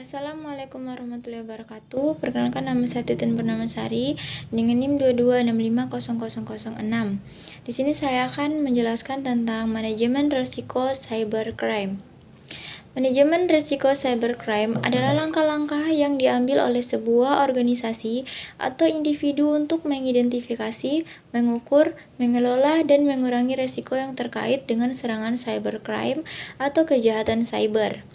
Assalamualaikum warahmatullahi wabarakatuh. Perkenalkan, nama saya Titin Purnamasari dengan NIM 22650006. Di sini saya akan menjelaskan tentang manajemen risiko cybercrime. Manajemen risiko cybercrime adalah langkah-langkah yang diambil oleh sebuah organisasi atau individu untuk mengidentifikasi, mengukur, mengelola, dan mengurangi risiko yang terkait dengan serangan cybercrime atau kejahatan cyber.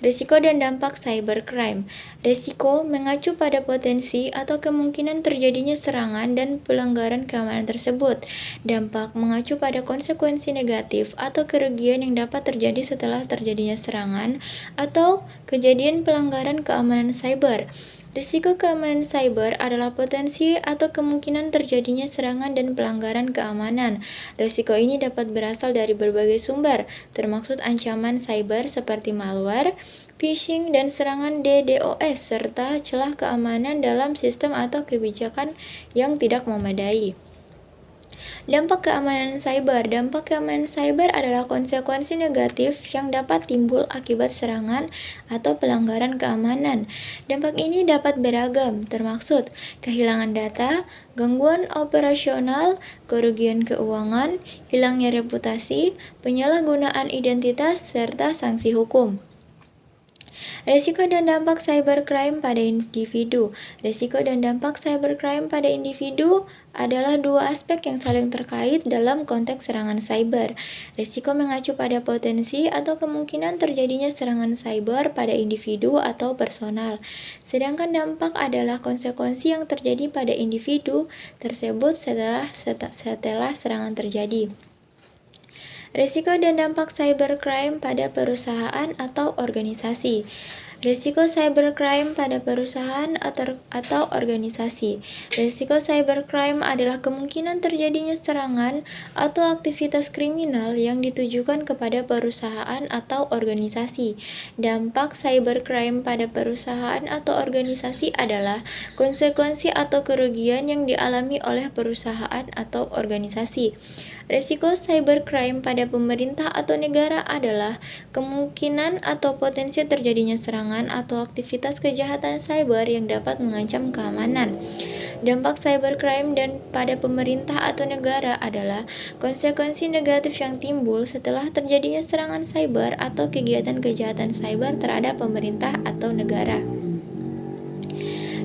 Risiko dan dampak cybercrime. Risiko mengacu pada potensi atau kemungkinan terjadinya serangan dan pelanggaran keamanan tersebut. Dampak mengacu pada konsekuensi negatif atau kerugian yang dapat terjadi setelah terjadinya serangan atau kejadian pelanggaran keamanan cyber. Risiko keamanan cyber adalah potensi atau kemungkinan terjadinya serangan dan pelanggaran keamanan. Risiko ini dapat berasal dari berbagai sumber, termasuk ancaman cyber seperti malware, phishing, dan serangan DDoS, serta celah keamanan dalam sistem atau kebijakan yang tidak memadai. Dampak keamanan cyber. Dampak keamanan cyber adalah konsekuensi negatif yang dapat timbul akibat serangan atau pelanggaran keamanan. Dampak ini dapat beragam, termaksud kehilangan data, gangguan operasional, kerugian keuangan, hilangnya reputasi, penyalahgunaan identitas, serta sanksi hukum. Risiko dan dampak cybercrime pada individu. Risiko dan dampak cybercrime pada individu adalah dua aspek yang saling terkait dalam konteks serangan cyber. Risiko mengacu pada potensi atau kemungkinan terjadinya serangan cyber pada individu atau personal. Sedangkan dampak adalah konsekuensi yang terjadi pada individu tersebut setelah serangan terjadi. Risiko dan dampak cybercrime pada perusahaan atau organisasi. Risiko cybercrime pada perusahaan atau organisasi. Risiko cybercrime adalah kemungkinan terjadinya serangan atau aktivitas kriminal yang ditujukan kepada perusahaan atau organisasi. Dampak cybercrime pada perusahaan atau organisasi adalah konsekuensi atau kerugian yang dialami oleh perusahaan atau organisasi. Risiko cybercrime pada pemerintah atau negara adalah kemungkinan atau potensi terjadinya serangan atau aktivitas kejahatan cyber yang dapat mengancam keamanan. Dampak cybercrime dan pada pemerintah atau negara adalah konsekuensi negatif yang timbul setelah terjadinya serangan cyber atau kegiatan kejahatan cyber terhadap pemerintah atau negara.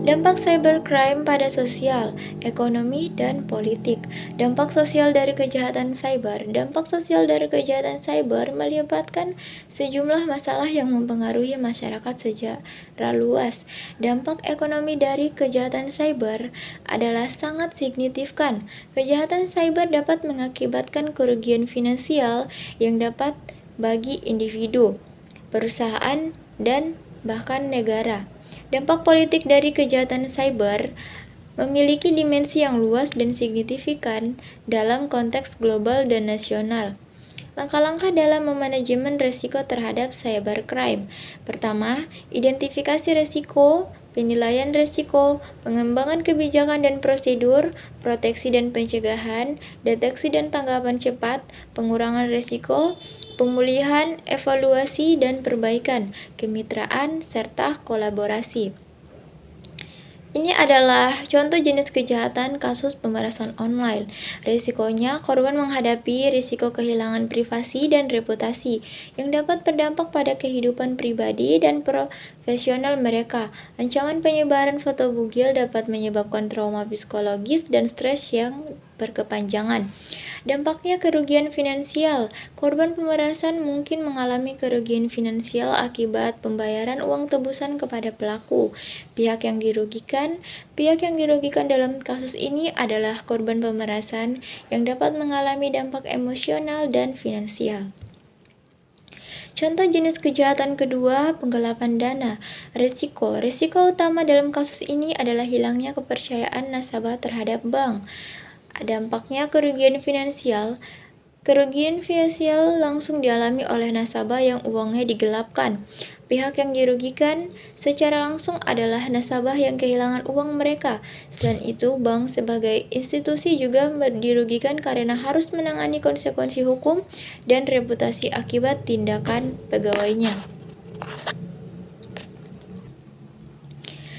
Dampak cybercrime pada sosial, ekonomi, dan politik. Dampak sosial dari kejahatan cyber. Dampak sosial dari kejahatan cyber melibatkan sejumlah masalah yang mempengaruhi masyarakat secara luas. Dampak ekonomi dari kejahatan cyber adalah sangat signifikan. Kejahatan cyber dapat mengakibatkan kerugian finansial yang dapat bagi individu, perusahaan, dan bahkan negara. Dampak politik dari kejahatan cyber memiliki dimensi yang luas dan signifikan dalam konteks global dan nasional. Langkah-langkah dalam memanajemen risiko terhadap cybercrime. Pertama, identifikasi risiko, penilaian risiko, pengembangan kebijakan dan prosedur, proteksi dan pencegahan, deteksi dan tanggapan cepat, pengurangan risiko, pemulihan, evaluasi, dan perbaikan, kemitraan, serta kolaborasi. Ini adalah contoh jenis kejahatan kasus pemerasan online. Risikonya, korban menghadapi risiko kehilangan privasi dan reputasi yang dapat berdampak pada kehidupan pribadi dan profesional mereka. Ancaman penyebaran foto bugil dapat menyebabkan trauma psikologis dan stres yang berkepanjangan. Dampaknya kerugian finansial. Korban pemerasan mungkin mengalami kerugian finansial akibat pembayaran uang tebusan kepada pelaku. Pihak yang dirugikan dalam kasus ini adalah korban pemerasan yang dapat mengalami dampak emosional dan finansial. Contoh jenis kejahatan kedua, penggelapan dana. Risiko utama dalam kasus ini adalah hilangnya kepercayaan nasabah terhadap bank. Dampaknya kerugian finansial. Kerugian finansial langsung dialami oleh nasabah yang uangnya digelapkan. Pihak yang dirugikan secara langsung adalah nasabah yang kehilangan uang mereka. Selain itu, bank sebagai institusi juga dirugikan karena harus menangani konsekuensi hukum dan reputasi akibat tindakan pegawainya.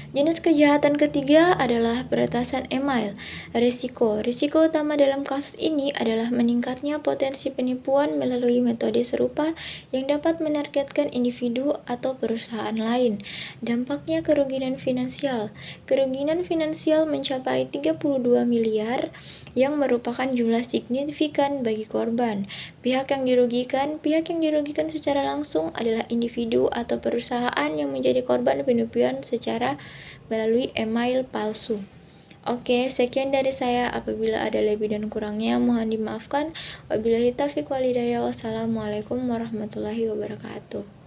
Jenis kejahatan ketiga adalah peretasan email. Risiko utama dalam kasus ini adalah meningkatnya potensi penipuan melalui metode serupa yang dapat menargetkan individu atau perusahaan lain. Dampaknya kerugian finansial. Kerugian finansial mencapai 32 miliar yang merupakan jumlah signifikan bagi korban. Pihak yang dirugikan secara langsung adalah individu atau perusahaan yang menjadi korban penipuan secara melalui email palsu. Oke, sekian dari saya. Apabila ada lebih dan kurangnya, mohon dimaafkan. Wabillahi taufiq wal hidayah. Wassalamualaikum warahmatullahi wabarakatuh.